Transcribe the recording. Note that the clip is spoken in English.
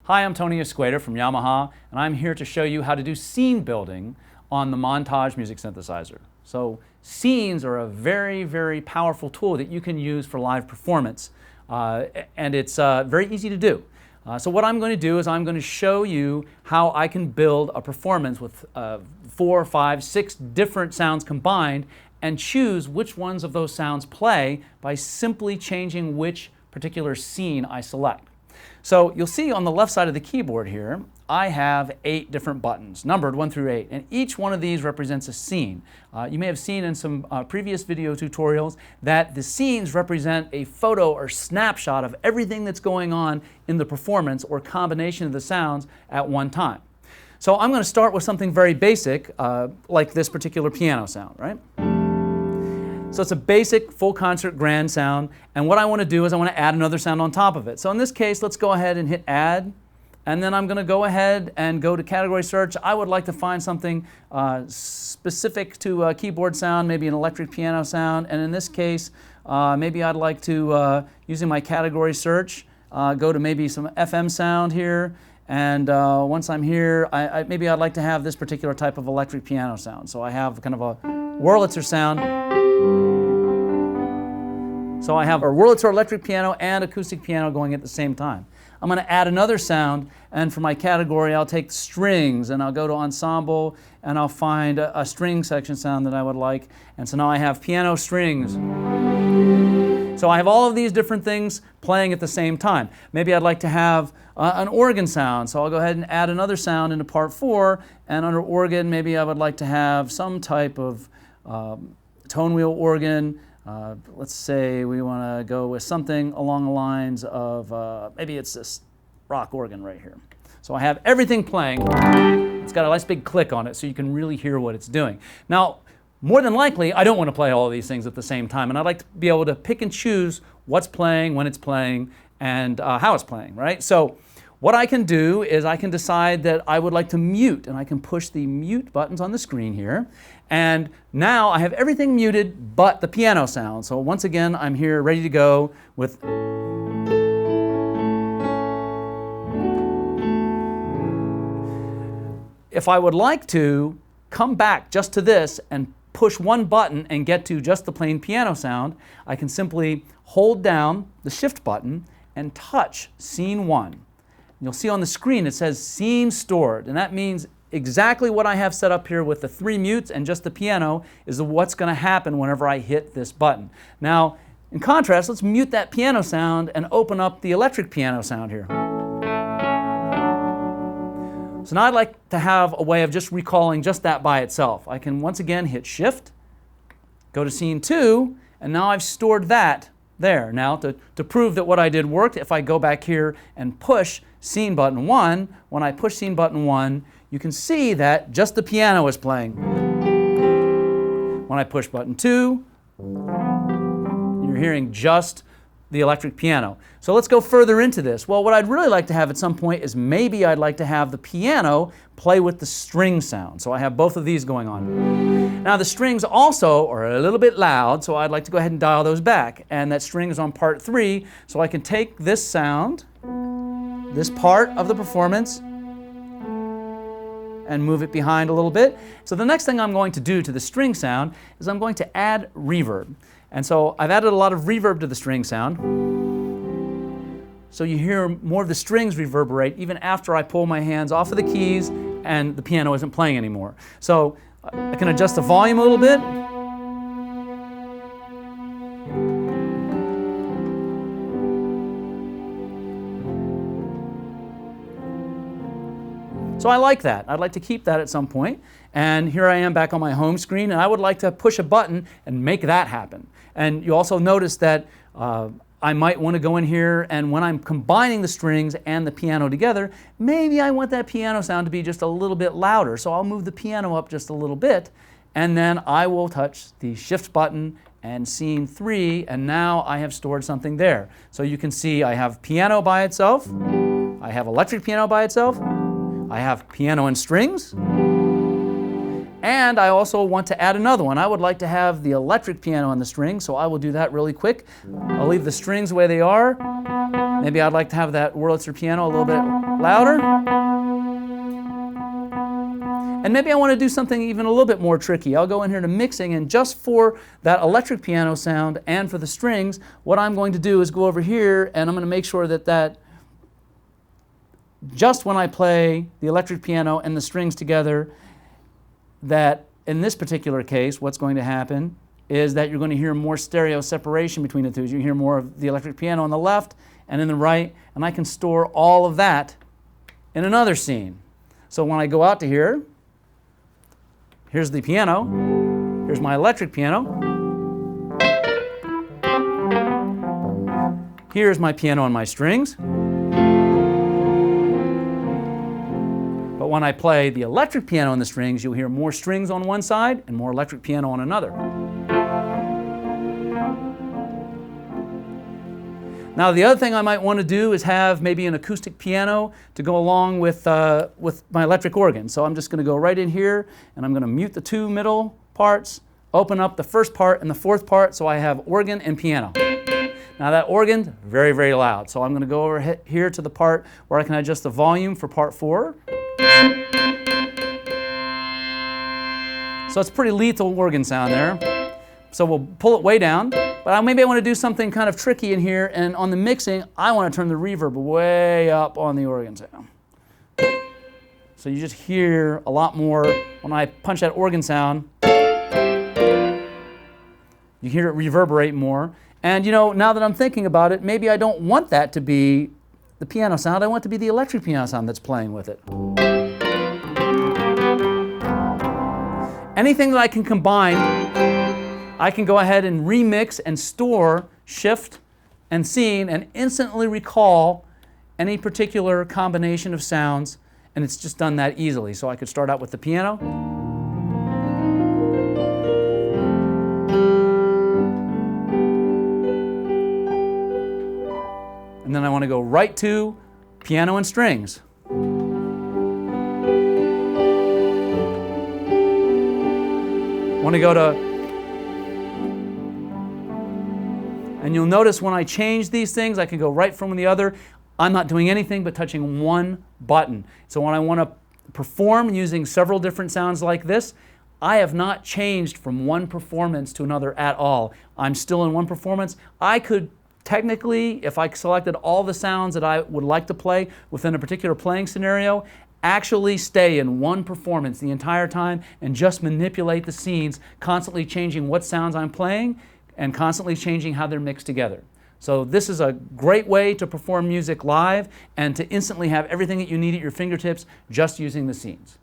Hi, I'm Tony Esqueda from Yamaha, and I'm here to show you how to do scene building on the MONTAGE music synthesizer. So scenes are a very, very powerful tool that you can use for live performance, and it's very easy to do. So what I'm going to do is I'm going to show you how I can build a performance with 4, 5, 6 different sounds combined and choose which ones of those sounds play by simply changing which particular scene I select. So you'll see on the left side of the keyboard here, I have 8 different buttons, numbered 1 through 8, and each one of these represents a scene. You may have seen in some previous video tutorials that the scenes represent a photo or snapshot of everything that's going on in the performance or combination of the sounds at one time. So I'm going to start with something very basic, like this particular piano sound, right? So it's a basic full concert grand sound, and what I want to do is I want to add another sound on top of it. So in this case, let's go ahead and hit add, and then I'm going to go ahead and go to category search. I would like to find something specific to a keyboard sound, maybe an electric piano sound, and in this case, maybe I'd like to, using my category search, go to maybe some FM sound here, and once I'm here, maybe I'd like to have this particular type of electric piano sound. So I have kind of a Wurlitzer sound. So I have a Wurlitzer electric piano and acoustic piano going at the same time. I'm going to add another sound, and for my category I'll take strings, and I'll go to ensemble, and I'll find a string section sound that I would like. And so now I have piano strings. So I have all of these different things playing at the same time. Maybe I'd like to have an organ sound, so I'll go ahead and add another sound into part 4, and under organ maybe I would like to have some type of tone wheel organ. Let's say we want to go with something along the lines of, maybe it's this rock organ right here. So I have everything playing. It's got a nice big click on it so you can really hear what it's doing. Now, more than likely, I don't want to play all of these things at the same time, and I'd like to be able to pick and choose what's playing, when it's playing, and how it's playing, right? So what I can do is I can decide that I would like to mute, and I can push the mute buttons on the screen here. And now I have everything muted but the piano sound. So once again, I'm here ready to go with. If I would like to come back just to this and push one button and get to just the plain piano sound, I can simply hold down the shift button and touch scene 1. You'll see on the screen it says scene stored, and that means exactly what I have set up here with the 3 mutes and just the piano is what's going to happen whenever I hit this button. Now, in contrast, let's mute that piano sound and open up the electric piano sound here. So now I'd like to have a way of just recalling just that by itself. I can once again hit Shift, go to scene 2, and now I've stored that there. Now, to prove that what I did worked, if I go back here and push scene button 1, when I push scene button 1, you can see that just the piano is playing. When I push button 2, you're hearing just the electric piano. So let's go further into this. Well, what I'd really like to have at some point is maybe I'd like to have the piano play with the string sound. So I have both of these going on. Now the strings also are a little bit loud, so I'd like to go ahead and dial those back. And that string is on part 3, so I can take this sound, this part of the performance, and move it behind a little bit. So the next thing I'm going to do to the string sound is I'm going to add reverb. And so I've added a lot of reverb to the string sound. So you hear more of the strings reverberate even after I pull my hands off of the keys and the piano isn't playing anymore. So I can adjust the volume a little bit. So I like that. I'd like to keep that at some point. And here I am back on my home screen, and I would like to push a button and make that happen. And you also notice that I might want to go in here, and when I'm combining the strings and the piano together, maybe I want that piano sound to be just a little bit louder. So I'll move the piano up just a little bit, and then I will touch the shift button and scene 3, and now I have stored something there. So you can see I have piano by itself, I have electric piano by itself, I have piano and strings, and I also want to add another one. I would like to have the electric piano and the strings, so I will do that really quick. I'll leave the strings the way they are. Maybe I'd like to have that Wurlitzer piano a little bit louder. And maybe I want to do something even a little bit more tricky. I'll go in here to mixing, and just for that electric piano sound and for the strings, what I'm going to do is go over here and I'm going to make sure that just when I play the electric piano and the strings together, that in this particular case, what's going to happen is that you're going to hear more stereo separation between the two. You hear more of the electric piano on the left and in the right, and I can store all of that in another scene. So when I go out to here, here's the piano, here's my electric piano, here's my piano and my strings. But when I play the electric piano and the strings, you'll hear more strings on one side and more electric piano on another. Now the other thing I might want to do is have maybe an acoustic piano to go along with my electric organ. So I'm just going to go right in here and I'm going to mute the two middle parts, open up the first part and the fourth part, so I have organ and piano. Now that organ's very, very loud. So I'm going to go over here to the part where I can adjust the volume for part 4. So it's pretty lethal organ sound there. So we'll pull it way down. But maybe I want to do something kind of tricky in here, and on the mixing, I want to turn the reverb way up on the organ sound. So you just hear a lot more when I punch that organ sound. You hear it reverberate more. And you know, now that I'm thinking about it, maybe I don't want that to be the piano sound. I want it to be the electric piano sound that's playing with it. Anything that I can combine, I can go ahead and remix and store, shift, and scene, and instantly recall any particular combination of sounds, and it's just done that easily. So I could start out with the piano. And then I want to go right to piano and strings. I want to go to, and you'll notice when I change these things, I can go right from the other. I'm not doing anything but touching one button. So when I want to perform using several different sounds like this, I have not changed from one performance to another at all. I'm still in one performance. I could technically, if I selected all the sounds that I would like to play within a particular playing scenario, actually stay in one performance the entire time and just manipulate the scenes, constantly changing what sounds I'm playing and constantly changing how they're mixed together. So this is a great way to perform music live and to instantly have everything that you need at your fingertips just using the scenes.